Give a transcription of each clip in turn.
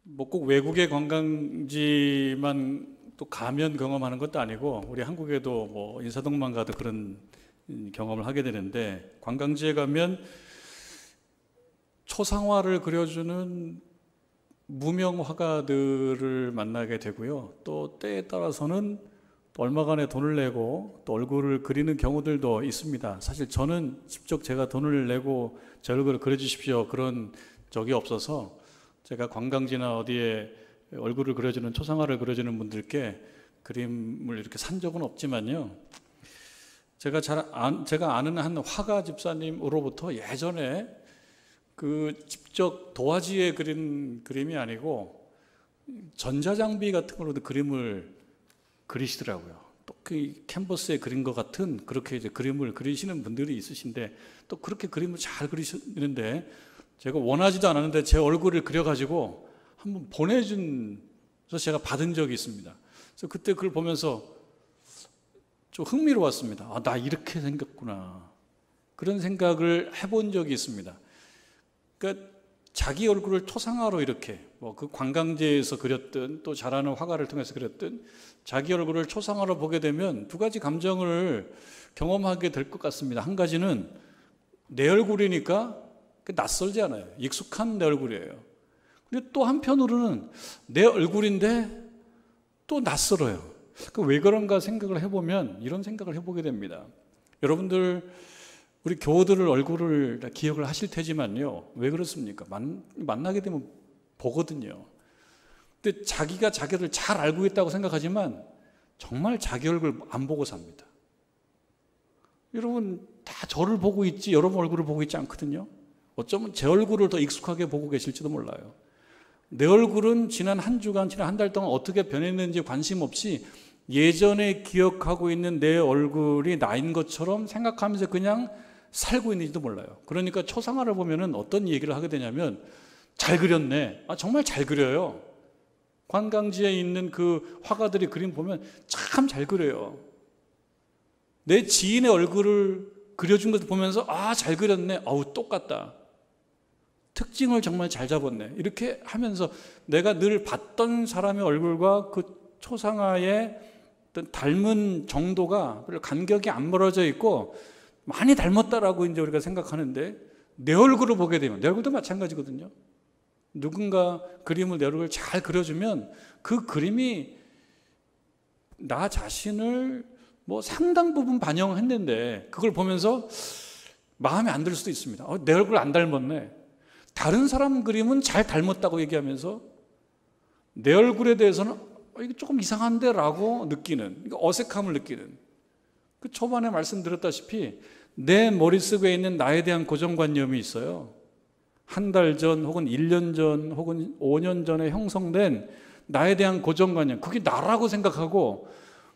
뭐 꼭 외국의 관광지만 또 가면 경험하는 것도 아니고 우리 한국에도 뭐 인사동만 가도 그런 경험을 하게 되는데, 관광지에 가면 초상화를 그려주는 무명 화가들을 만나게 되고요. 또 때에 따라서는 또 얼마간의 돈을 내고 또 얼굴을 그리는 경우들도 있습니다. 사실 저는 직접 제가 돈을 내고 제 얼굴을 그려주십시오 그런 적이 없어서, 제가 관광지나 어디에 얼굴을 그려주는 초상화를 그려주는 분들께 그림을 이렇게 산 적은 없지만요, 제가 아는 한 화가 집사님으로부터 예전에 그 직접 도화지에 그린 그림이 아니고 전자장비 같은 걸로도 그림을 그리시더라고요. 또 그 캔버스에 그린 것 같은 그렇게 이제 그림을 그리시는 분들이 있으신데, 또 그렇게 그림을 잘 그리시는데 제가 원하지도 않았는데 제 얼굴을 그려가지고 한번 보내줘서 제가 받은 적이 있습니다. 그래서 그때 그걸 보면서 좀 흥미로웠습니다. 아, 나 이렇게 생겼구나. 그런 생각을 해본 적이 있습니다. 그러니까 자기 얼굴을 초상화로 이렇게 뭐 그 관광지에서 그렸든 또 잘하는 화가를 통해서 그렸든 자기 얼굴을 초상화로 보게 되면 두 가지 감정을 경험하게 될 것 같습니다. 한 가지는 내 얼굴이니까 낯설지 않아요. 익숙한 내 얼굴이에요. 근데 또 한편으로는 내 얼굴인데 또 낯설어요. 왜 그런가 생각을 해보면 이런 생각을 해보게 됩니다. 여러분들 우리 교우들을 얼굴을 다 기억을 하실 테지만요, 왜 그렇습니까? 만나게 되면 보거든요. 근데 자기가 자기를 잘 알고 있다고 생각하지만 정말 자기 얼굴 안 보고 삽니다. 여러분 다 저를 보고 있지 여러분 얼굴을 보고 있지 않거든요. 어쩌면 제 얼굴을 더 익숙하게 보고 계실지도 몰라요. 내 얼굴은 지난 한 주간, 지난 한 달 동안 어떻게 변했는지 관심 없이 예전에 기억하고 있는 내 얼굴이 나인 것처럼 생각하면서 그냥 살고 있는지도 몰라요. 그러니까 초상화를 보면은 어떤 얘기를 하게 되냐면, 잘 그렸네. 아, 정말 잘 그려요. 관광지에 있는 그 화가들이 그림 보면 참 잘 그려요. 내 지인의 얼굴을 그려준 것을 보면서 아, 잘 그렸네. 아우, 똑같다. 특징을 정말 잘 잡았네. 이렇게 하면서 내가 늘 봤던 사람의 얼굴과 그 초상화의 어떤 닮은 정도가 별로 간격이 안 멀어져 있고 많이 닮았다라고 이제 우리가 생각하는데, 내 얼굴을 보게 되면, 내 얼굴도 마찬가지거든요. 누군가 그림을 내 얼굴을 잘 그려주면 그 그림이 나 자신을 뭐 상당 부분 반영했는데 그걸 보면서 마음에 안 들 수도 있습니다. 내 얼굴 안 닮았네. 다른 사람 그림은 잘 닮았다고 얘기하면서 내 얼굴에 대해서는 이게 조금 이상한데 라고 느끼는, 어색함을 느끼는. 그 초반에 말씀드렸다시피 내 머릿속에 있는 나에 대한 고정관념이 있어요. 한 달 전 혹은 1년 전 혹은 5년 전에 형성된 나에 대한 고정관념, 그게 나라고 생각하고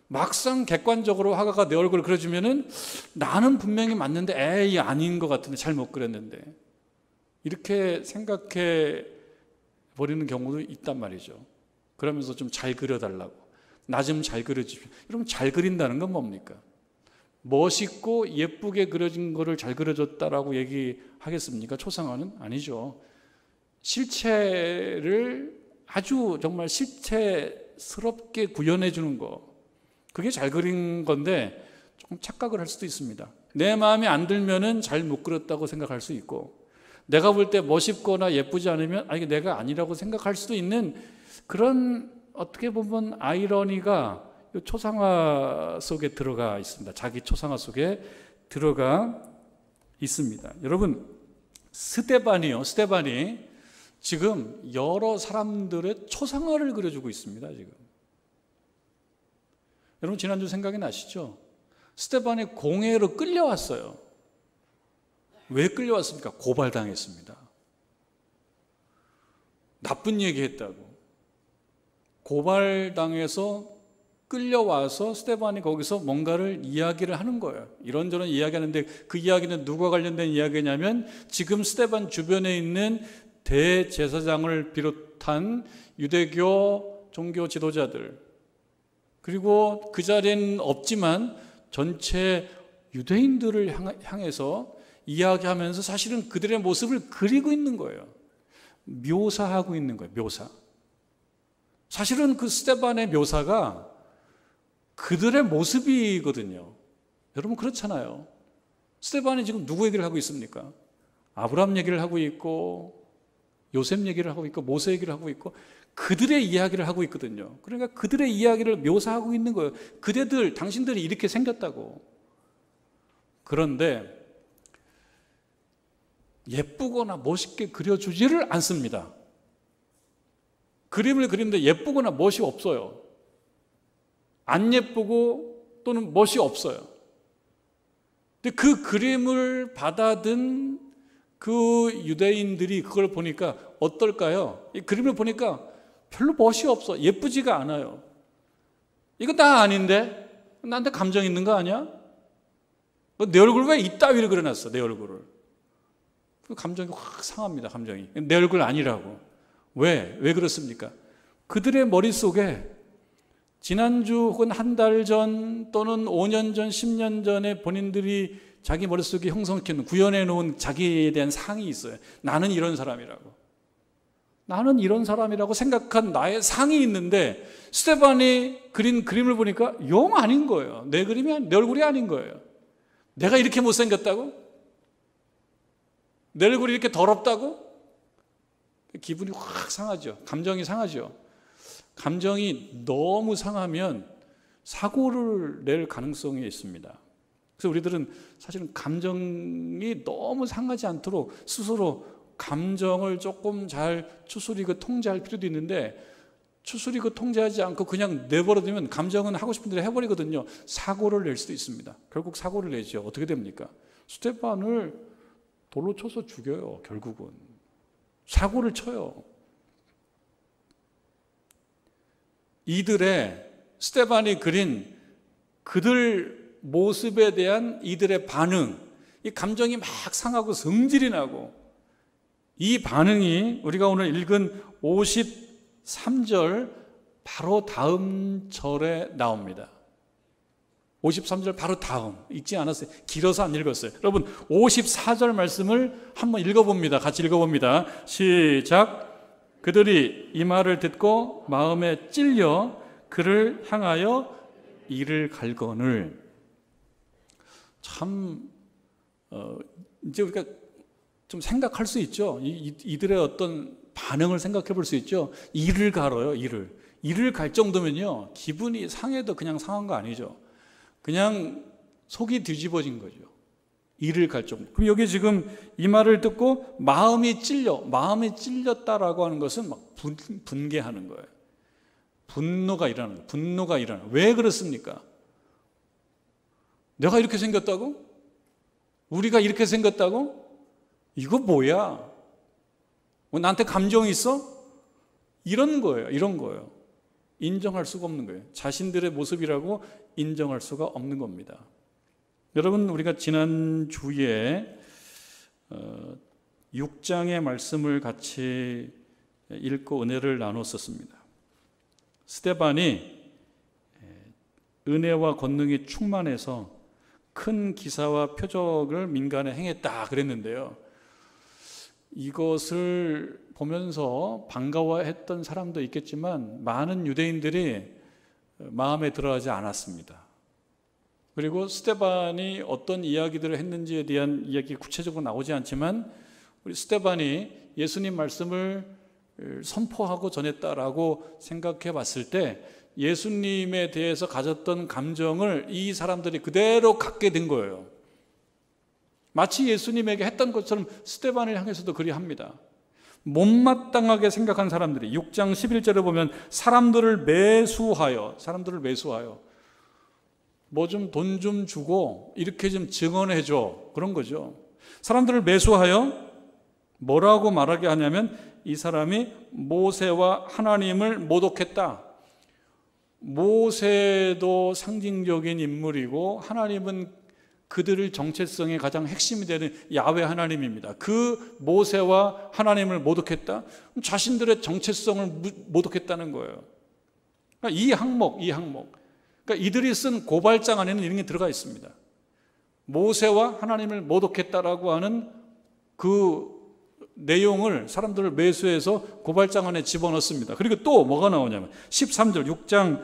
막상 객관적으로 화가가 내 얼굴을 그려주면은 나는 분명히 맞는데 에이 아닌 것 같은데 잘 못 그렸는데, 이렇게 생각해 버리는 경우도 있단 말이죠. 그러면서 좀 잘 그려달라고, 나 좀 잘 그려주십시오. 여러분 잘 그린다는 건 뭡니까? 멋있고 예쁘게 그려진 거를 잘 그려줬다라고 얘기하겠습니까? 초상화는? 아니죠. 실체를 아주 정말 실체스럽게 구현해 주는 거, 그게 잘 그린 건데 조금 착각을 할 수도 있습니다. 내 마음에 안 들면은 잘 못 그렸다고 생각할 수 있고, 내가 볼 때 멋있거나 예쁘지 않으면 이게 내가 아니라고 생각할 수도 있는 그런, 어떻게 보면 아이러니가 초상화 속에 들어가 있습니다. 자기 초상화 속에 들어가 있습니다. 여러분, 스테반이 지금 여러 사람들의 초상화를 그려주고 있습니다. 지금 여러분 지난주 생각이 나시죠? 스테반이 공회로 끌려왔어요. 왜 끌려왔습니까? 고발당했습니다. 나쁜 얘기했다고 고발당해서 끌려와서 스테반이 거기서 뭔가를 이야기를 하는 거예요. 이런저런 이야기하는데 그 이야기는 누가 관련된 이야기냐면 지금 스테반 주변에 있는 대제사장을 비롯한 유대교 종교 지도자들, 그리고 그 자리에는 없지만 전체 유대인들을 향해서 이야기하면서 사실은 그들의 모습을 그리고 있는 거예요. 묘사하고 있는 거예요. 묘사. 사실은 그 스데반의 묘사가 그들의 모습이거든요. 여러분 그렇잖아요. 스데반이 지금 누구 얘기를 하고 있습니까? 아브라함 얘기를 하고 있고 요셉 얘기를 하고 있고 모세 얘기를 하고 있고 그들의 이야기를 하고 있거든요. 그러니까 그들의 이야기를 묘사하고 있는 거예요. 그대들, 당신들이 이렇게 생겼다고. 그런데 예쁘거나 멋있게 그려주지를 않습니다. 그림을 그리는데 예쁘거나 멋이 없어요. 안 예쁘고 또는 멋이 없어요. 근데 그 그림을 받아든 그 유대인들이 그걸 보니까 어떨까요? 이 그림을 보니까 별로 멋이 없어. 예쁘지가 않아요. 이거 나 아닌데? 나한테 감정 있는 거 아니야? 내 얼굴 왜 이따위로 그려놨어? 내 얼굴을. 그 감정이 확 상합니다. 감정이. 내 얼굴 아니라고. 왜 그렇습니까? 그들의 머릿속에 지난주 혹은 한 달 전 또는 5년 전, 10년 전에 본인들이 자기 머릿속에 형성시켜놓은, 구현해 놓은 자기에 대한 상이 있어요. 나는 이런 사람이라고. 나는 이런 사람이라고 생각한 나의 상이 있는데 스데반이 그린 그림을 보니까 영 아닌 거예요. 내 그림이, 내 얼굴이 아닌 거예요. 내가 이렇게 못생겼다고? 내 얼굴이 이렇게 더럽다고? 기분이 확 상하죠. 감정이 상하죠. 감정이 너무 상하면 사고를 낼 가능성이 있습니다. 그래서 우리들은 사실은 감정이 너무 상하지 않도록 스스로 감정을 조금 잘 추스리고 통제할 필요도 있는데 추스리고 통제하지 않고 그냥 내버려두면 감정은 하고 싶은 대로 해버리거든요. 사고를 낼 수도 있습니다. 결국 사고를 내죠. 어떻게 됩니까? 스데반을 돌로 쳐서 죽여요. 결국은 사고를 쳐요. 이들의 스데반이 그린 그들 모습에 대한 이들의 반응, 이 감정이 막 상하고 성질이 나고 이 반응이 우리가 오늘 읽은 53절 바로 다음 절에 나옵니다. 53절 바로 다음, 읽지 않았어요. 길어서 안 읽었어요. 여러분 54절 말씀을 한번 읽어봅니다. 같이 읽어봅니다. 시작. 그들이 이 말을 듣고 마음에 찔려 그를 향하여 이를 갈거늘. 참 이제 우리가 좀 생각할 수 있죠. 이들의 어떤 반응을 생각해 볼 수 있죠. 이를 갈아요. 이를 갈 정도면요 기분이 상해도 그냥 상한 거 아니죠. 그냥 속이 뒤집어진 거죠. 이를 갈 정도. 그럼 여기 지금 이 말을 듣고 마음이 찔렸다라고 하는 것은 막 분개하는 거예요. 분노가 일어나는 거예요. 왜 그렇습니까? 내가 이렇게 생겼다고? 우리가 이렇게 생겼다고? 이거 뭐야? 나한테 감정이 있어? 이런 거예요. 인정할 수가 없는 거예요. 자신들의 모습이라고 인정할 수가 없는 겁니다. 여러분, 우리가 지난 주에 6장의 말씀을 같이 읽고 은혜를 나눴었습니다. 스데반이 은혜와 권능이 충만해서 큰 기사와 표적을 민간에 행했다 그랬는데요. 이것을 보면서 반가워했던 사람도 있겠지만 많은 유대인들이 마음에 들어하지 않았습니다. 그리고 스데반이 어떤 이야기들을 했는지에 대한 이야기 구체적으로 나오지 않지만 우리 스데반이 예수님 말씀을 선포하고 전했다라고 생각해 봤을 때 예수님에 대해서 가졌던 감정을 이 사람들이 그대로 갖게 된 거예요. 마치 예수님에게 했던 것처럼 스데반을 향해서도 그리합니다. 못마땅하게 생각한 사람들이 6장 11절에 보면 사람들을 매수하여 뭐 좀 돈 좀 주고 이렇게 좀 증언해줘 그런 거죠. 사람들을 매수하여 뭐라고 말하게 하냐면 이 사람이 모세와 하나님을 모독했다. 모세도 상징적인 인물이고 하나님은 그들의 정체성의 가장 핵심이 되는 야훼 하나님입니다. 그 모세와 하나님을 모독했다? 자신들의 정체성을 모독했다는 거예요. 그러니까 이 항목 그러니까 이들이 쓴 고발장 안에는 이런 게 들어가 있습니다. 모세와 하나님을 모독했다라고 하는 그 내용을 사람들을 매수해서 고발장 안에 집어넣습니다. 그리고 또 뭐가 나오냐면 13절 6장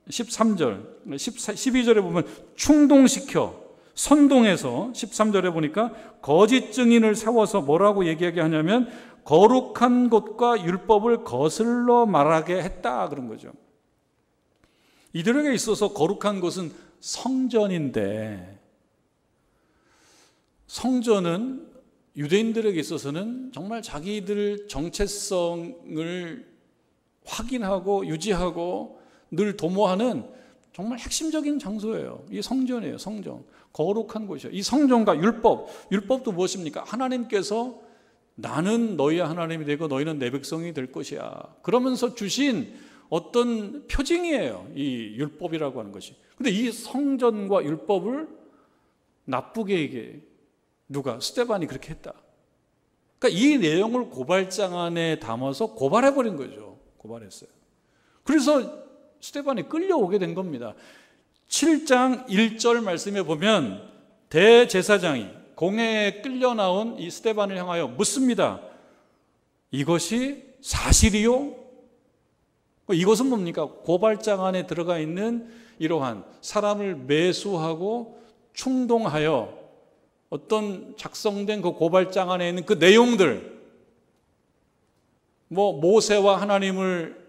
13절 12절에 보면 충동시켜 선동해서 13절에 보니까 거짓 증인을 세워서 뭐라고 얘기하게 하냐면 거룩한 것과 율법을 거슬러 말하게 했다 그런 거죠. 이들에게 있어서 거룩한 것은 성전인데, 성전은 유대인들에게 있어서는 정말 자기들 정체성을 확인하고 유지하고 늘 도모하는 정말 핵심적인 장소예요. 이 성전이에요. 성전. 거룩한 곳이에요. 이 성전과 율법도 무엇입니까? 하나님께서 나는 너희의 하나님이 되고 너희는 내 백성이 될 것이야, 그러면서 주신 어떤 표징이에요, 이 율법이라고 하는 것이. 근데 이 성전과 율법을 나쁘게 얘기해. 누가? 스데반이 그렇게 했다. 그러니까 이 내용을 고발장 안에 담아서 고발해버린 거죠. 고발했어요. 그래서 스데반이 끌려오게 된 겁니다. 7장 1절 말씀에 보면 대제사장이 공회에 끌려 나온 이 스데반을 향하여 묻습니다. 이것이 사실이요? 이것은 뭡니까? 고발장 안에 들어가 있는 이러한 사람을 매수하고 충동하여 어떤 작성된 그 고발장 안에 있는 그 내용들, 모세와 하나님을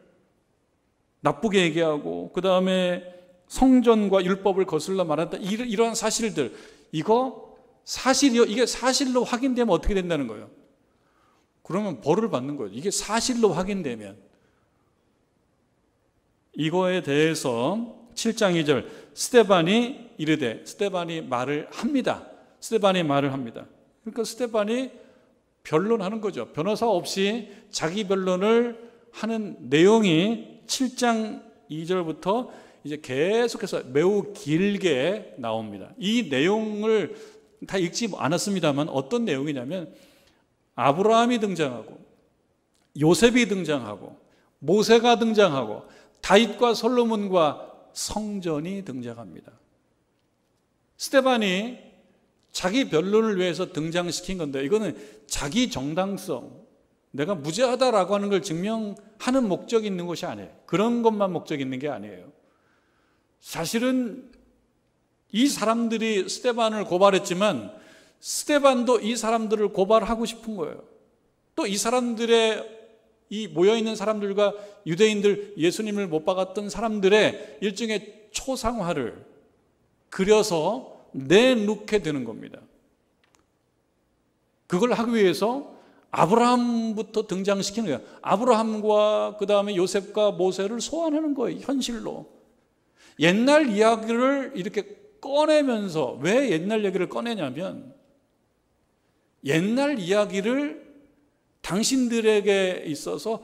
나쁘게 얘기하고 그 다음에 성전과 율법을 거슬러 말한다, 이러한 사실들, 이거 사실이요? 이게 사실로 확인되면 어떻게 된다는 거예요? 그러면 벌을 받는 거예요. 이게 사실로 확인되면. 이거에 대해서 7장 2절 스데반이 이르되, 스데반이 말을 합니다. 스데반이 말을 합니다. 그러니까 스데반이 변론하는 거죠. 변호사 없이 자기 변론을 하는 내용이 7장 2절부터 이제 계속해서 매우 길게 나옵니다. 이 내용을 다 읽지 않았습니다만 어떤 내용이냐면 아브라함이 등장하고 요셉이 등장하고 모세가 등장하고 다윗과 솔로몬과 성전이 등장합니다. 스데반이 자기 변론을 위해서 등장시킨 건데, 이거는 자기 정당성, 내가 무죄하다라고 하는 걸 증명하는 목적이 있는 것이 아니에요. 그런 것만 목적이 있는 게 아니에요. 사실은 이 사람들이 스데반을 고발했지만 스데반도 이 사람들을 고발하고 싶은 거예요. 또 이 사람들의, 이 모여있는 사람들과 유대인들, 예수님을 못 박았던 사람들의 일종의 초상화를 그려서 내놓게 되는 겁니다. 그걸 하기 위해서 아브라함부터 등장시키는 거예요. 아브라함과 그 다음에 요셉과 모세를 소환하는 거예요. 현실로. 옛날 이야기를 이렇게 꺼내면서, 왜 옛날 얘기를 꺼내냐면 옛날 이야기를 당신들에게 있어서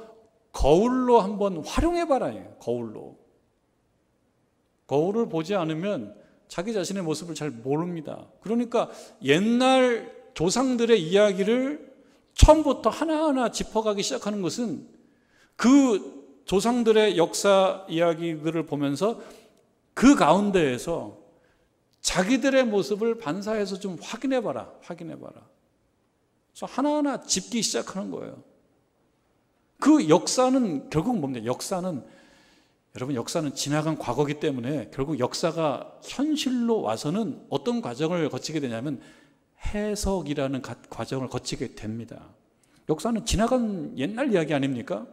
거울로 한번 활용해봐라. 거울을 보지 않으면 자기 자신의 모습을 잘 모릅니다. 그러니까 옛날 조상들의 이야기를 처음부터 하나하나 짚어가기 시작하는 것은 그 조상들의 역사 이야기들을 보면서 그 가운데에서 자기들의 모습을 반사해서 좀 확인해봐라. 그래서 하나하나 짚기 시작하는 거예요. 그 역사는 결국 뭡니까? 여러분, 역사는 지나간 과거이기 때문에 결국 역사가 현실로 와서는 어떤 과정을 거치게 되냐면 해석이라는 과정을 거치게 됩니다. 역사는 지나간 옛날 이야기 아닙니까?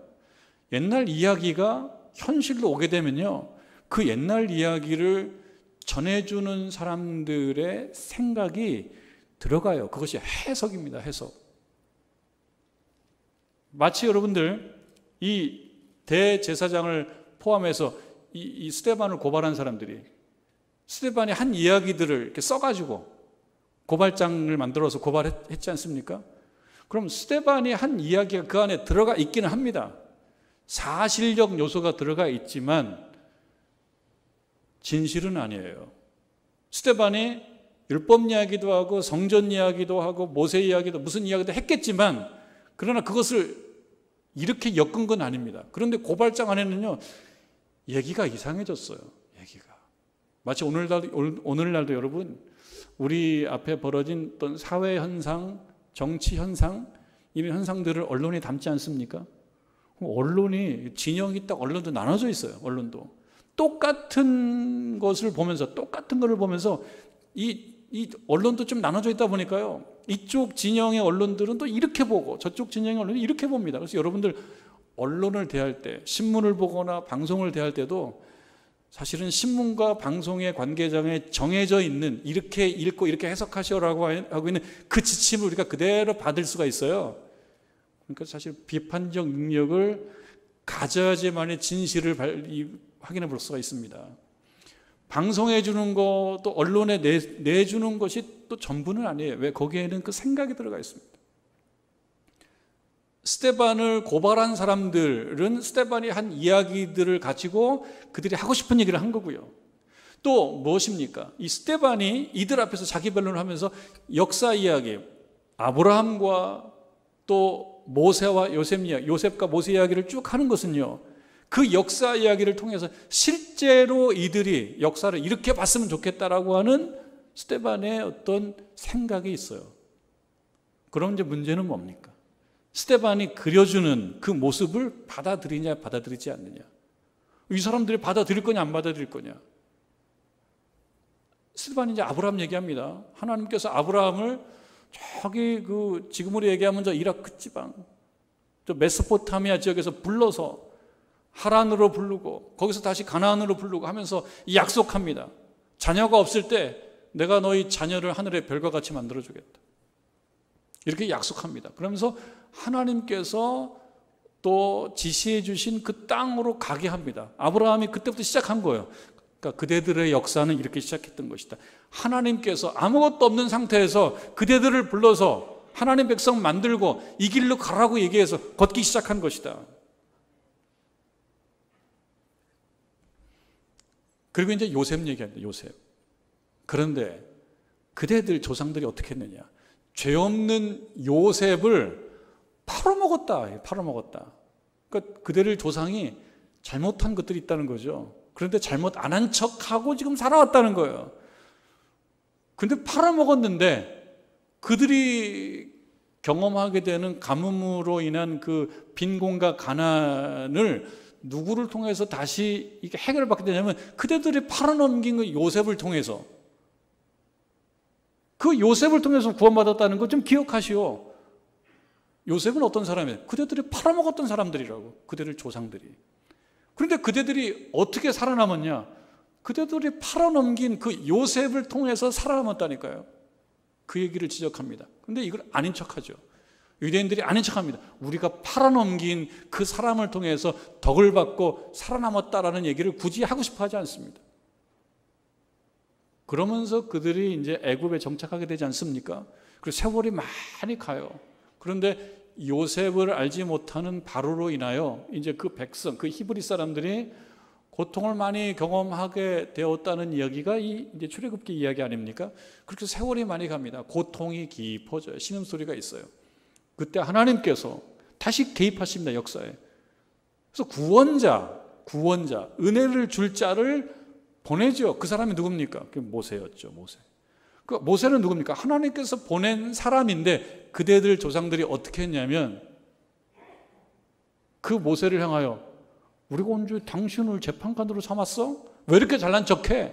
옛날 이야기가 현실로 오게 되면요, 그 옛날 이야기를 전해주는 사람들의 생각이 들어가요. 그것이 해석입니다. 해석. 마치 여러분들 이 대제사장을 포함해서 이 스데반을 고발한 사람들이 스데반이 한 이야기들을 이렇게 써가지고 고발장을 만들어서 고발했지 않습니까? 그럼 스데반이 한 이야기가 그 안에 들어가 있기는 합니다. 사실적 요소가 들어가 있지만 진실은 아니에요. 스데반이 율법 이야기도 하고 성전 이야기도 하고 모세 이야기도 무슨 이야기도 했겠지만, 그러나 그것을 이렇게 엮은 건 아닙니다. 그런데 고발장 안에는요, 얘기가 이상해졌어요. 얘기가 마치 오늘날도 여러분, 우리 앞에 벌어진 어떤 사회 현상, 정치 현상, 이런 현상들을 언론이 담지 않습니까? 언론이 진영이 딱 언론도 나눠져 있어요. 언론도 똑같은 것을 보면서 똑같은 것을 보면서 이 언론도 좀 나눠져 있다 보니까요. 이쪽 진영의 언론들은 또 이렇게 보고 저쪽 진영의 언론은 이렇게 봅니다. 그래서 여러분들 언론을 대할 때, 신문을 보거나 방송을 대할 때도 사실은 신문과 방송의 관계장에 정해져 있는 이렇게 읽고 이렇게 해석하시라고 하고 있는 그 지침을 우리가 그대로 받을 수가 있어요. 그러니까 사실 비판적 능력을 가져야지만이 진실을 확인해 볼 수가 있습니다. 방송해 주는 것도 언론에 내주는 것이 또 전부는 아니에요. 왜? 거기에는 그 생각이 들어가 있습니다. 스데반을 고발한 사람들은 스데반이 한 이야기들을 가지고 그들이 하고 싶은 얘기를 한 거고요. 또 무엇입니까? 이 스데반이 이들 앞에서 자기 변론을 하면서 역사 이야기, 아브라함과 또 모세와 요셉 이야기, 요셉과 모세 이야기를 쭉 하는 것은요, 그 역사 이야기를 통해서 실제로 이들이 역사를 이렇게 봤으면 좋겠다라고 하는 스데반의 어떤 생각이 있어요. 그럼 이제 문제는 뭡니까? 스데반이 그려주는 그 모습을 받아들이냐 받아들이지 않느냐. 이 사람들이 받아들일 거냐 안 받아들일 거냐. 스데반이 이제 아브라함 얘기합니다. 하나님께서 아브라함을 저기 그 지금으로 얘기하면 저 이라크 지방, 저 메소포타미아 지역에서 불러서 하란으로 부르고 거기서 다시 가나안으로 부르고 하면서 약속합니다. 자녀가 없을 때 내가 너희 자녀를 하늘의 별과 같이 만들어주겠다. 이렇게 약속합니다. 그러면서 하나님께서 또 지시해 주신 그 땅으로 가게 합니다. 아브라함이 그때부터 시작한 거예요. 그러니까 그대들의 역사는 이렇게 시작했던 것이다. 하나님께서 아무것도 없는 상태에서 그대들을 불러서 하나님 백성 만들고 이 길로 가라고 얘기해서 걷기 시작한 것이다. 그리고 이제 요셉 얘기합니다. 요셉. 그런데 그대들 조상들이 어떻게 했느냐. 죄 없는 요셉을 팔아먹었다. 팔아먹었다. 그러니까 그대들 조상이 잘못한 것들이 있다는 거죠. 그런데 잘못 안 한 척하고 지금 살아왔다는 거예요. 근데 팔아먹었는데 그들이 경험하게 되는 가뭄으로 인한 그 빈곤과 가난을 누구를 통해서 다시 이게 해결을 받게 되냐면 그대들이 팔아넘긴 그 요셉을 통해서, 그 요셉을 통해서 구원받았다는 거 좀 기억하시오. 요셉은 어떤 사람이에요? 그대들이 팔아먹었던 사람들이라고. 그대들 조상들이. 그런데 그대들이 어떻게 살아남았냐? 그대들이 팔아넘긴 그 요셉을 통해서 살아남았다니까요. 그 얘기를 지적합니다. 그런데 이걸 아닌 척하죠. 유대인들이 아닌 척합니다. 우리가 팔아넘긴 그 사람을 통해서 덕을 받고 살아남았다라는 얘기를 굳이 하고 싶어 하지 않습니다. 그러면서 그들이 이제 애굽에 정착하게 되지 않습니까? 그리고 세월이 많이 가요. 그런데 요셉을 알지 못하는 바로로 인하여 이제 그 백성, 그 히브리 사람들이 고통을 많이 경험하게 되었다는 이야기가 이제 출애굽기 이야기 아닙니까? 그렇게 세월이 많이 갑니다. 고통이 깊어져요. 신음소리가 있어요. 그때 하나님께서 다시 개입하십니다. 역사에. 그래서 구원자, 은혜를 줄 자를 보내죠. 그 사람이 누굽니까? 그 모세였죠. 그 모세는 누굽니까? 하나님께서 보낸 사람인데 그대들 조상들이 어떻게 했냐면 그 모세를 향하여 우리가 언제 당신을 재판관으로 삼았어? 왜 이렇게 잘난 척해?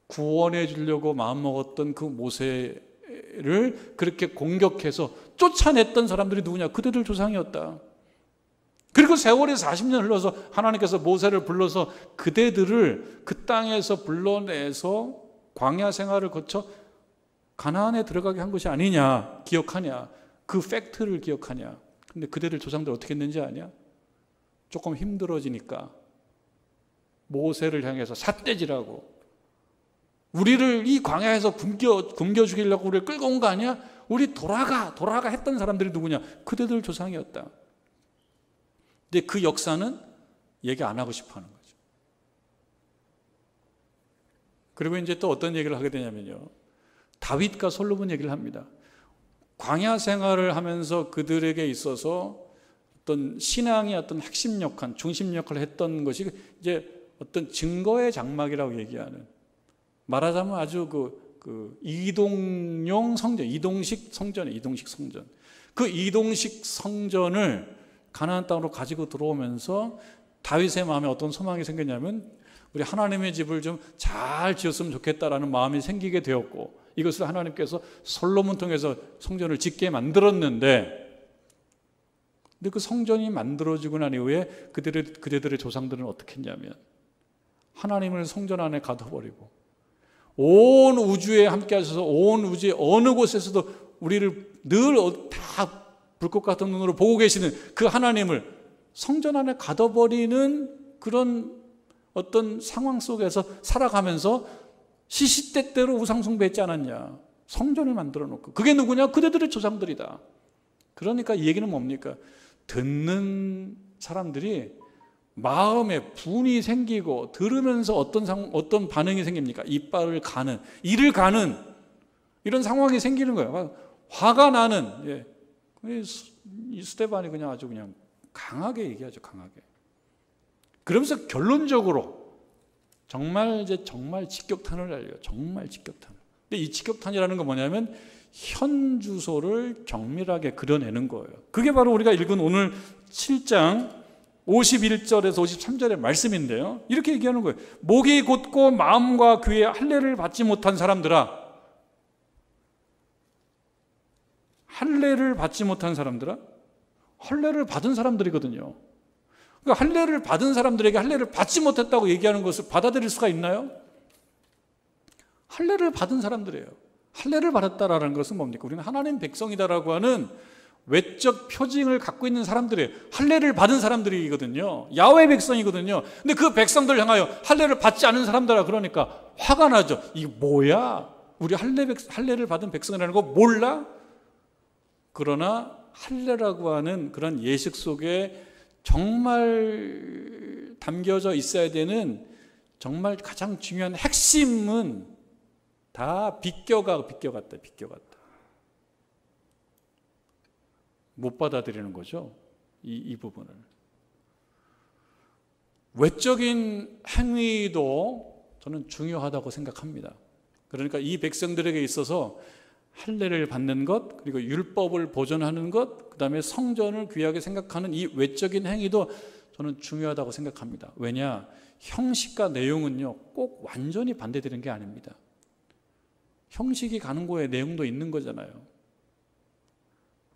구원해 주려고 마음먹었던 그 모세를 그렇게 공격해서 쫓아냈던 사람들이 누구냐? 그대들 조상이었다. 그리고 세월이 40년 흘러서 하나님께서 모세를 불러서 그대들을 그 땅에서 불러내서 광야 생활을 거쳐 가나안에 들어가게 한 것이 아니냐, 기억하냐? 그 팩트를 기억하냐? 근데 그대들 조상들 어떻게 했는지 아냐? 조금 힘들어지니까 모세를 향해서 삿대질하고 우리를 이 광야에서 굶겨 죽이려고 우리를 끌고 온 거 아니야? 우리 돌아가 했던 사람들이 누구냐? 그대들 조상이었다. 근데 그 역사는 얘기 안 하고 싶어 하는 거죠. 그리고 이제 또 어떤 얘기를 하게 되냐면요. 다윗과 솔로몬 얘기를 합니다. 광야 생활을 하면서 그들에게 있어서 어떤 신앙의 어떤 핵심 역할, 중심 역할을 했던 것이 이제 어떤 증거의 장막이라고 얘기하는, 말하자면 아주 그 이동용 성전, 이동식 성전이에요. 이동식 성전. 그 이동식 성전을 가나안 땅으로 가지고 들어오면서 다윗의 마음에 어떤 소망이 생겼냐면 우리 하나님의 집을 좀 잘 지었으면 좋겠다라는 마음이 생기게 되었고, 이것을 하나님께서 솔로몬 통해서 성전을 짓게 만들었는데, 근데 그 성전이 만들어지고 난 이후에 그들의 조상들은 어떻게 했냐면 하나님을 성전 안에 가둬버리고 온 우주에 함께 하셔서 온 우주의 어느 곳에서도 우리를 늘 다 불꽃 같은 눈으로 보고 계시는 그 하나님을 성전 안에 가둬버리는 그런 어떤 상황 속에서 살아가면서 시시때때로 우상숭배했지 않았냐. 성전을 만들어 놓고. 그게 누구냐? 그들의 조상들이다. 그러니까 이 얘기는 뭡니까? 듣는 사람들이 마음에 분이 생기고 들으면서 어떤 반응이 생깁니까? 이빨을 가는, 이를 가는 이런 상황이 생기는 거예요. 화가 나는. 이 스데반이 그냥 아주 그냥 강하게 얘기하죠. 강하게. 그러면서 결론적으로 정말 직격탄을 날려요. 정말 직격탄. 근데 이 직격탄이라는 건 뭐냐면 현 주소를 정밀하게 그려내는 거예요. 그게 바로 우리가 읽은 오늘 7장 51절에서 53절의 말씀인데요. 이렇게 얘기하는 거예요. 목이 곧고 마음과 귀에 할례를 받지 못한 사람들아. 할례를 받지 못한 사람들아? 할례를 받은 사람들이거든요. 그러니까 할례를 받은 사람들에게 할례를 받지 못했다고 얘기하는 것을 받아들일 수가 있나요? 할례를 받은 사람들이에요. 할례를 받았다라는 것은 뭡니까? 우리는 하나님 백성이다라고 하는 외적 표징을 갖고 있는 사람들이에요. 할례를 받은 사람들이거든요. 야훼 백성이거든요. 근데 그 백성들 향하여 할례를 받지 않은 사람들아 그러니까 화가 나죠. 이게 뭐야? 우리 할례를 받은 백성이라는 거 몰라? 그러나 할례라고 하는 그런 예식 속에 정말 담겨져 있어야 되는 정말 가장 중요한 핵심은 다 비껴갔다. 못 받아들이는 거죠. 이 부분을. 외적인 행위도 저는 중요하다고 생각합니다. 그러니까 이 백성들에게 있어서 할례를 받는 것, 그리고 율법을 보존하는 것, 그 다음에 성전을 귀하게 생각하는 이 외적인 행위도 저는 중요하다고 생각합니다. 왜냐? 형식과 내용은요 꼭 완전히 반대되는 게 아닙니다. 형식이 가는 거에 내용도 있는 거잖아요.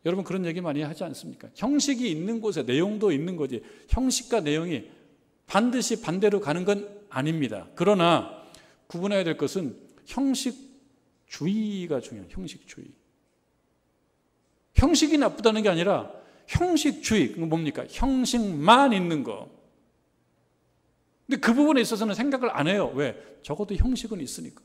여러분 그런 얘기 많이 하지 않습니까? 형식이 있는 곳에 내용도 있는 거지 형식과 내용이 반드시 반대로 가는 건 아닙니다. 그러나 구분해야 될 것은 형식주의가 중요해요. 형식주의. 형식이 나쁘다는 게 아니라 형식주의, 그건 뭡니까? 형식만 있는 거. 근데 그 부분에 있어서는 생각을 안 해요. 왜? 적어도 형식은 있으니까.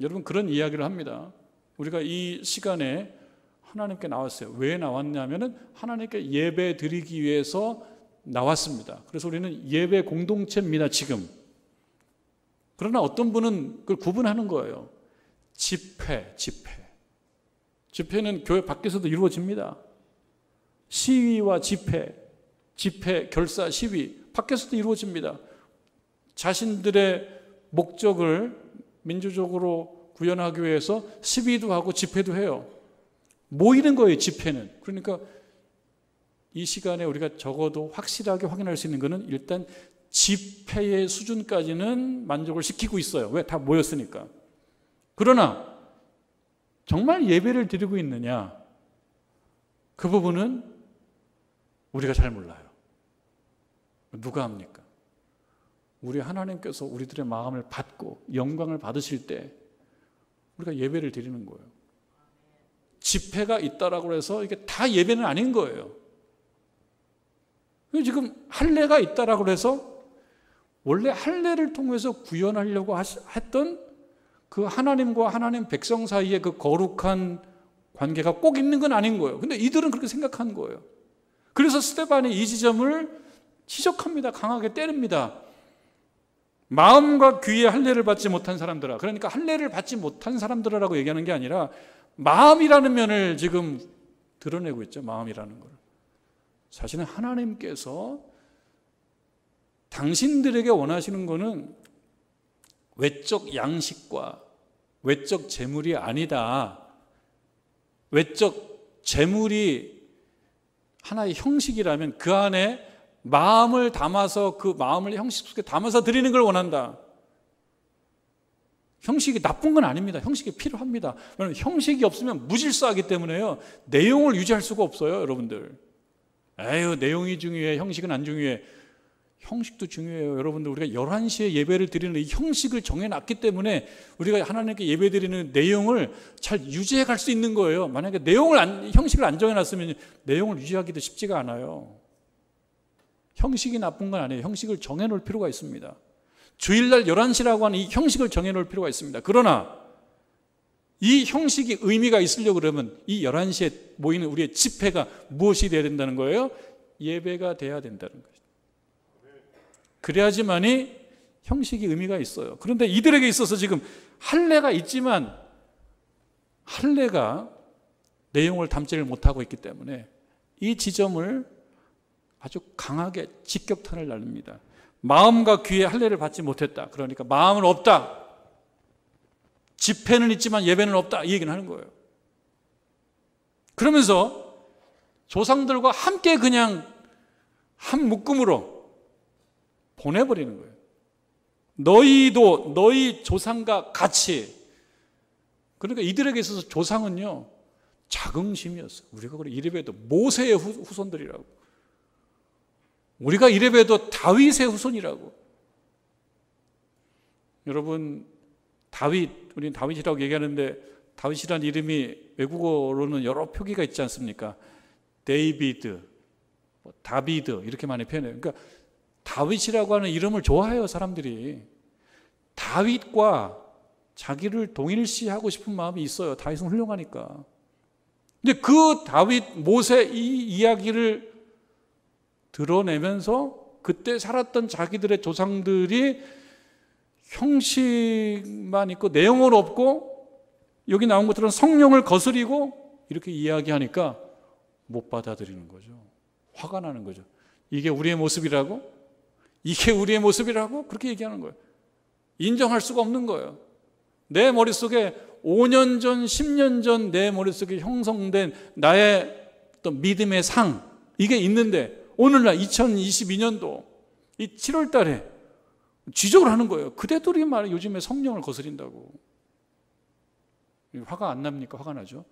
여러분 그런 이야기를 합니다. 우리가 이 시간에 하나님께 나왔어요. 왜 나왔냐면은 하나님께 예배 드리기 위해서 나왔습니다. 그래서 우리는 예배 공동체입니다, 지금. 그러나 어떤 분은 그걸 구분하는 거예요. 집회는 교회 밖에서도 이루어집니다. 시위와 집회, 결사, 시위 밖에서도 이루어집니다. 자신들의 목적을 민주적으로 구현하기 위해서 시위도 하고 집회도 해요. 모이는 거예요, 집회는. 그러니까 이 시간에 우리가 적어도 확실하게 확인할 수 있는 것은 일단 집회의 수준까지는 만족을 시키고 있어요. 왜? 다 모였으니까. 그러나 정말 예배를 드리고 있느냐? 그 부분은 우리가 잘 몰라요. 누가 합니까? 우리 하나님께서 우리들의 마음을 받고 영광을 받으실 때 우리가 예배를 드리는 거예요. 집회가 있다라고 해서 이게 다 예배는 아닌 거예요. 지금 할례가 있다라고 해서 원래 할례를 통해서 구현하려고 했던 그 하나님과 하나님 백성 사이의 그 거룩한 관계가 꼭 있는 건 아닌 거예요. 근데 이들은 그렇게 생각한 거예요. 그래서 스데반이 이 지점을 지적합니다. 강하게 때립니다. 마음과 귀에 할례를 받지 못한 사람들아. 그러니까 할례를 받지 못한 사람들아라고 얘기하는 게 아니라 마음이라는 면을 지금 드러내고 있죠. 마음이라는 걸. 사실은 하나님께서 당신들에게 원하시는 것은 외적 양식과 외적 재물이 아니다. 외적 재물이 하나의 형식이라면 그 안에 마음을 담아서 그 마음을 형식 속에 담아서 드리는 걸 원한다. 형식이 나쁜 건 아닙니다. 형식이 필요합니다. 왜냐하면 형식이 없으면 무질서하기 때문에요. 내용을 유지할 수가 없어요, 여러분들. 에휴, 내용이 중요해. 형식은 안 중요해. 형식도 중요해요. 여러분들, 우리가 11시에 예배를 드리는 이 형식을 정해놨기 때문에 우리가 하나님께 예배 드리는 내용을 잘 유지해 갈 수 있는 거예요. 만약에 형식을 안 정해놨으면 내용을 유지하기도 쉽지가 않아요. 형식이 나쁜 건 아니에요. 형식을 정해놓을 필요가 있습니다. 주일날 11시라고 하는 이 형식을 정해놓을 필요가 있습니다. 그러나 이 형식이 의미가 있으려고 그러면 이 11시에 모이는 우리의 집회가 무엇이 되어야 된다는 거예요? 예배가 돼야 된다는 거예요. 그래야지만이 형식이 의미가 있어요. 그런데 이들에게 있어서 지금 할례가 있지만 할례가 내용을 담지를 못하고 있기 때문에 이 지점을 아주 강하게 직격탄을 날립니다. 마음과 귀에 할례를 받지 못했다. 그러니까 마음은 없다. 집회는 있지만 예배는 없다. 이 얘기는 하는 거예요. 그러면서 조상들과 함께 그냥 한 묶음으로 보내버리는 거예요. 너희도 너희 조상과 같이. 그러니까 이들에게 있어서 조상은요, 자긍심이었어요. 우리가 그래 이래봬도 모세의 후손들이라고. 우리가 이래봬도 다윗의 후손이라고. 여러분, 우리는 다윗이라고 얘기하는데 다윗이라는 이름이 외국어로는 여러 표기가 있지 않습니까? 데이비드, 다비드 이렇게 많이 표현해요. 그러니까 다윗이라고 하는 이름을 좋아해요, 사람들이. 다윗과 자기를 동일시하고 싶은 마음이 있어요. 다윗은 훌륭하니까. 근데 그 다윗, 모세 이 이야기를 드러내면서 그때 살았던 자기들의 조상들이 형식만 있고 내용은 없고 여기 나온 것처럼 성령을 거스리고 이렇게 이야기하니까 못 받아들이는 거죠. 화가 나는 거죠. 이게 우리의 모습이라고? 이게 우리의 모습이라고? 그렇게 얘기하는 거예요. 인정할 수가 없는 거예요. 내 머릿속에 5년 전, 10년 전 내 머릿속에 형성된 나의 어떤 믿음의 상, 이게 있는데 오늘날 2022년도 이 7월 달에 지적을 하는 거예요. 그대들이 말해 요즘에 성령을 거스린다고. 화가 안 납니까? 화가 나죠.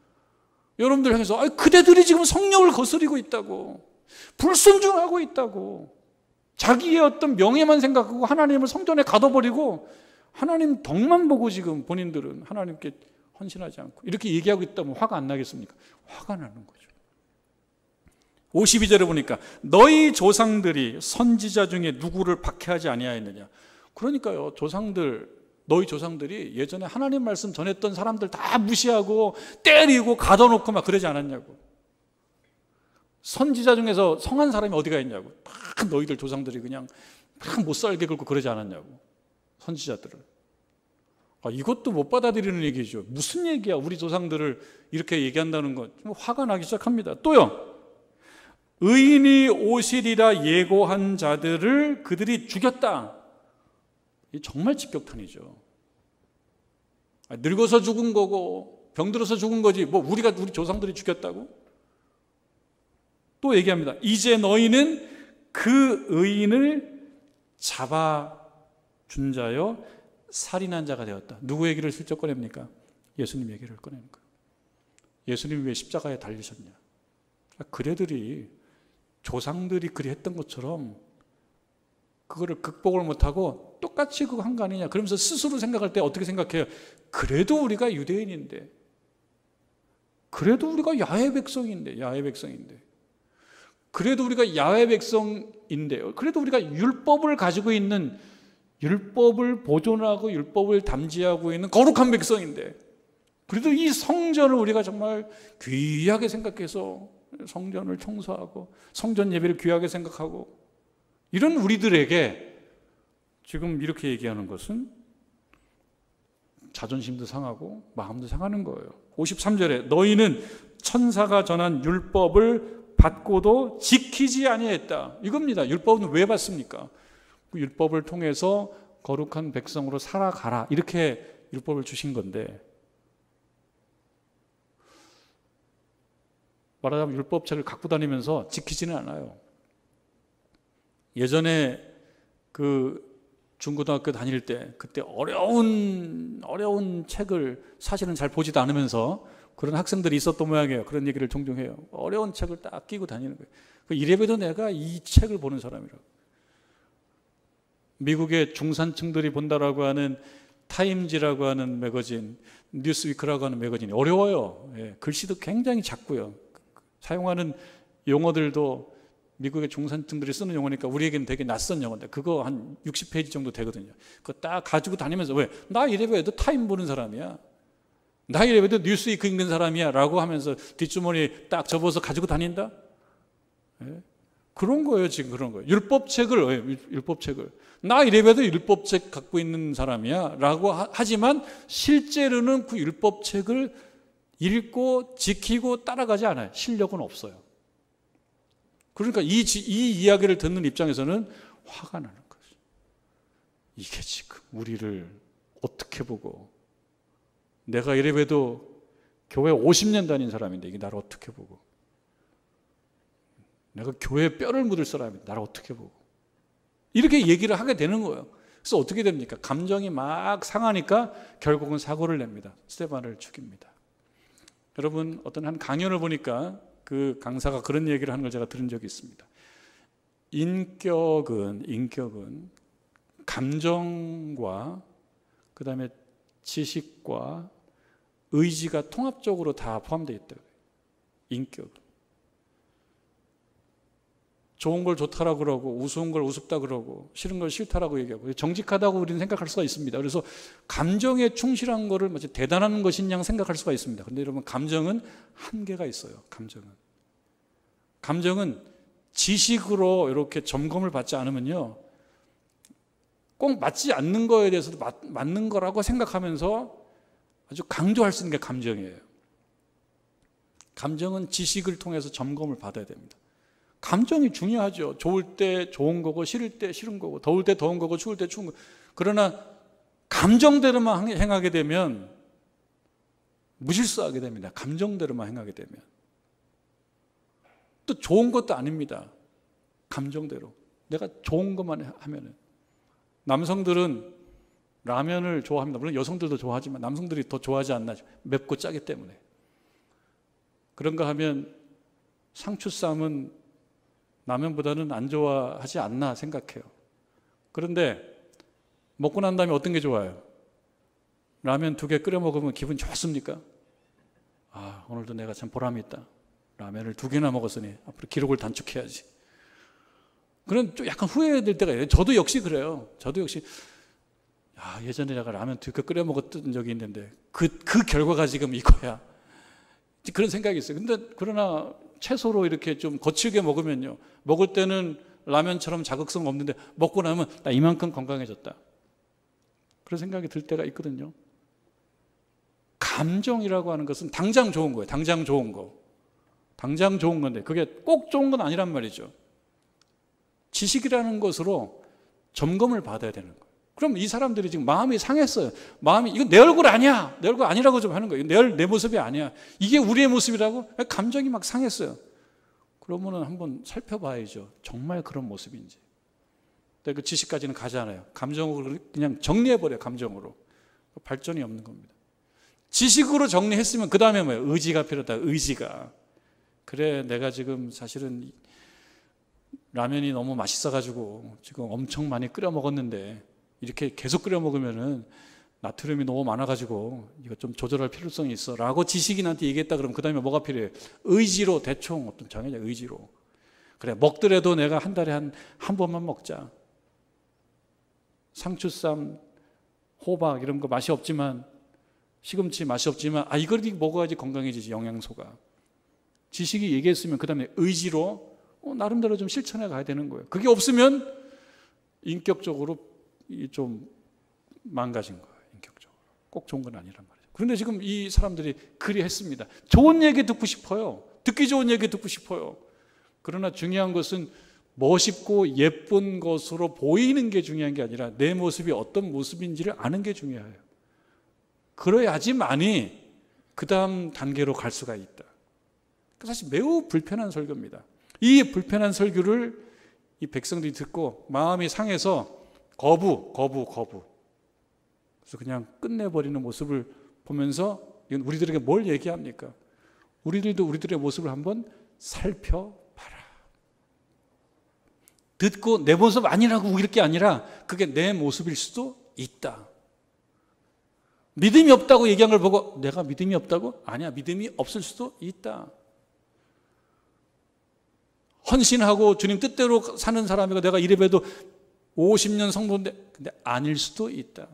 여러분들 향해서 그대들이 지금 성령을 거스리고 있다고. 불순종하고 있다고. 자기의 어떤 명예만 생각하고 하나님을 성전에 가둬버리고 하나님 덕만 보고 지금 본인들은 하나님께 헌신하지 않고 이렇게 얘기하고 있다면 화가 안 나겠습니까? 화가 나는 거죠. 52절에 보니까 너희 조상들이 선지자 중에 누구를 박해하지 아니하였느냐. 그러니까요, 너희 조상들이 예전에 하나님 말씀 전했던 사람들 다 무시하고 때리고 가둬놓고 막 그러지 않았냐고. 선지자 중에서 성한 사람이 어디가 있냐고. 막 너희들 조상들이 그냥 막 못 살게 굴고 그러지 않았냐고. 선지자들을. 이것도 못 받아들이는 얘기죠. 무슨 얘기야, 우리 조상들을 이렇게 얘기한다는 것. 화가 나기 시작합니다. 또요, 의인이 오시리라 예고한 자들을 그들이 죽였다. 이 정말 직격탄이죠. 늙어서 죽은 거고 병들어서 죽은 거지 우리 조상들이 죽였다고? 또 얘기합니다. 이제 너희는 그 의인을 잡아준 자여 살인한 자가 되었다. 누구 얘기를 슬쩍 꺼냅니까? 예수님 얘기를 꺼내는 거예요. 예수님이 왜 십자가에 달리셨냐? 그래들이 조상들이 그리 했던 것처럼 그거를 극복을 못하고 똑같이 그거 한 거 아니냐 그러면서 스스로 생각할 때 어떻게 생각해요? 그래도 우리가 유대인인데, 그래도 우리가 야훼 백성인데, 그래도 우리가 야훼 백성인데요, 그래도 우리가 율법을 가지고 있는, 율법을 보존하고 율법을 담지하고 있는 거룩한 백성인데, 그래도 이 성전을 우리가 정말 귀하게 생각해서 성전을 청소하고 성전 예배를 귀하게 생각하고 이런 우리들에게 지금 이렇게 얘기하는 것은 자존심도 상하고 마음도 상하는 거예요. 53절에 너희는 천사가 전한 율법을 받고도 지키지 아니했다. 이겁니다. 율법은 왜 받습니까? 그 율법을 통해서 거룩한 백성으로 살아가라 이렇게 율법을 주신 건데, 말하자면 율법책을 갖고 다니면서 지키지는 않아요. 예전에 그 중고등학교 다닐 때 그때 어려운 책을 사실은 잘 보지도 않으면서 그런 학생들이 있었던 모양이에요. 그런 얘기를 종종 해요. 어려운 책을 딱 끼고 다니는 거예요. 이래봬도 내가 이 책을 보는 사람이라고. 미국의 중산층들이 본다라고 하는 타임지라고 하는 매거진, 뉴스위크라고 하는 매거진이 어려워요. 예, 글씨도 굉장히 작고요. 사용하는 용어들도 미국의 중산층들이 쓰는 용어니까 우리에게는 되게 낯선 용어인데 그거 한 60페이지 정도 되거든요. 그거 딱 가지고 다니면서 왜? 나 이래봬도 타임 보는 사람이야. 나 이래봬도 뉴스위크 읽는 사람이야 라고 하면서 뒷주머니에 딱 접어서 가지고 다닌다? 예? 그런 거예요. 지금 그런 거예요. 율법책을 나 이래봬도 율법책 갖고 있는 사람이야 라고 하지만 실제로는 그 율법책을 읽고 지키고 따라가지 않아요. 실력은 없어요. 그러니까 이 이야기를 듣는 입장에서는 화가 나는 거죠. 이게 지금 우리를 어떻게 보고, 내가 이래봬도 교회 50년 다닌 사람인데 이게 나를 어떻게 보고, 내가 교회에 뼈를 묻을 사람인데 나를 어떻게 보고, 이렇게 얘기를 하게 되는 거예요. 그래서 어떻게 됩니까? 감정이 막 상하니까 결국은 사고를 냅니다. 스데반을 죽입니다. 여러분, 어떤 한 강연을 보니까 그 강사가 그런 얘기를 하는 걸 제가 들은 적이 있습니다. 인격은 감정과 그 다음에 지식과 의지가 통합적으로 다 포함되어 있다고요. 인격은. 좋은 걸 좋다라고 그러고 우스운 걸 우습다 그러고 싫은 걸 싫다라고 얘기하고 정직하다고 우리는 생각할 수가 있습니다. 그래서 감정에 충실한 거를 마치 대단한 것인 양 생각할 수가 있습니다. 그런데 여러분, 감정은 한계가 있어요. 감정은 지식으로 이렇게 점검을 받지 않으면요, 꼭 맞지 않는 거에 대해서도 맞는 거라고 생각하면서 아주 강조할 수 있는 게 감정이에요. 감정은 지식을 통해서 점검을 받아야 됩니다. 감정이 중요하죠. 좋을 때 좋은 거고 싫을 때 싫은 거고, 더울 때 더운 거고 추울 때 추운 거. 그러나 감정대로만 행하게 되면 무질서하게 됩니다. 감정대로만 행하게 되면. 또 좋은 것도 아닙니다. 감정대로. 내가 좋은 것만 하면은. 남성들은 라면을 좋아합니다. 물론 여성들도 좋아하지만 남성들이 더 좋아하지 않나. 맵고 짜기 때문에. 그런가 하면 상추쌈은 라면보다는 안 좋아하지 않나 생각해요. 그런데 먹고 난 다음에 어떤 게 좋아요? 라면 2개 끓여 먹으면 기분 좋습니까? 아, 오늘도 내가 참 보람이 있다. 라면을 2개나 먹었으니 앞으로 기록을 단축해야지. 그런 좀 약간 후회될 때가 있어요. 저도 역시 그래요. 예전에 내가 라면 2개 끓여 먹었던 적이 있는데 그 결과가 지금 이거야. 그런 생각이 있어요. 그러나 채소로 이렇게 좀 거칠게 먹으면요, 먹을 때는 라면처럼 자극성 없는데 먹고 나면 나 이만큼 건강해졌다. 그런 생각이 들 때가 있거든요. 감정이라고 하는 것은 당장 좋은 거예요. 당장 좋은 건데 그게 꼭 좋은 건 아니란 말이죠. 지식이라는 것으로 점검을 받아야 되는 거예요. 그럼 이 사람들이 지금 마음이 상했어요. 이건 내 얼굴 아니야. 내 얼굴 아니라고 좀 하는 거예요. 내 모습이 아니야. 이게 우리의 모습이라고? 감정이 막 상했어요. 그러면은 한번 살펴봐야죠. 정말 그런 모습인지. 근데 그 지식까지는 가지 않아요. 감정으로 그냥 정리해버려요. 감정으로. 발전이 없는 겁니다. 지식으로 정리했으면 그 다음에 뭐예요? 의지가 필요하다. 의지가. 그래, 내가 지금 사실은 라면이 너무 맛있어가지고 지금 엄청 많이 끓여 먹었는데 이렇게 계속 끓여 먹으면은 나트륨이 너무 많아가지고 이거 좀 조절할 필요성이 있어 라고 지식인한테 얘기했다 그러면 그 다음에 뭐가 필요해요? 의지로, 대충 어떤 정해진 의지로. 그래, 먹더라도 내가 한 달에 한 번만 먹자. 상추쌈, 호박 이런 거 맛이 없지만, 시금치 맛이 없지만 이걸 먹어야지 건강해지지, 영양소가. 지식이 얘기했으면 그 다음에 의지로 나름대로 좀 실천해 가야 되는 거예요. 그게 없으면 인격적으로 좀 망가진 거예요. 인격적으로. 꼭 좋은 건 아니란 말이죠. 그런데 지금 이 사람들이 그리 했습니다. 좋은 얘기 듣고 싶어요. 듣기 좋은 얘기 듣고 싶어요. 그러나 중요한 것은 멋있고 예쁜 것으로 보이는 게 중요한 게 아니라 내 모습이 어떤 모습인지를 아는 게 중요해요. 그래야지만이 그 다음 단계로 갈 수가 있다. 사실 매우 불편한 설교입니다. 이 불편한 설교를 이 백성들이 듣고 마음이 상해서 거부. 그래서 그냥 끝내버리는 모습을 보면서 이건 우리들에게 뭘 얘기합니까? 우리들도 우리들의 모습을 한번 살펴봐라. 듣고 내 모습 아니라고 우길 게 아니라 그게 내 모습일 수도 있다. 믿음이 없다고 얘기한 걸 보고 내가 믿음이 없다고? 아니야, 믿음이 없을 수도 있다. 헌신하고 주님 뜻대로 사는 사람이고 내가 이래봬도 50년 성도인데 근데 아닐 수도 있다.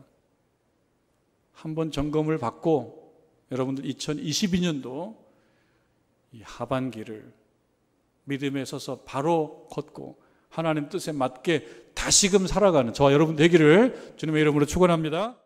한번 점검을 받고 여러분들 2022년도 이 하반기를 믿음에 서서 바로 걷고 하나님 뜻에 맞게 다시금 살아가는 저와 여러분 되기를 주님의 이름으로 축원합니다.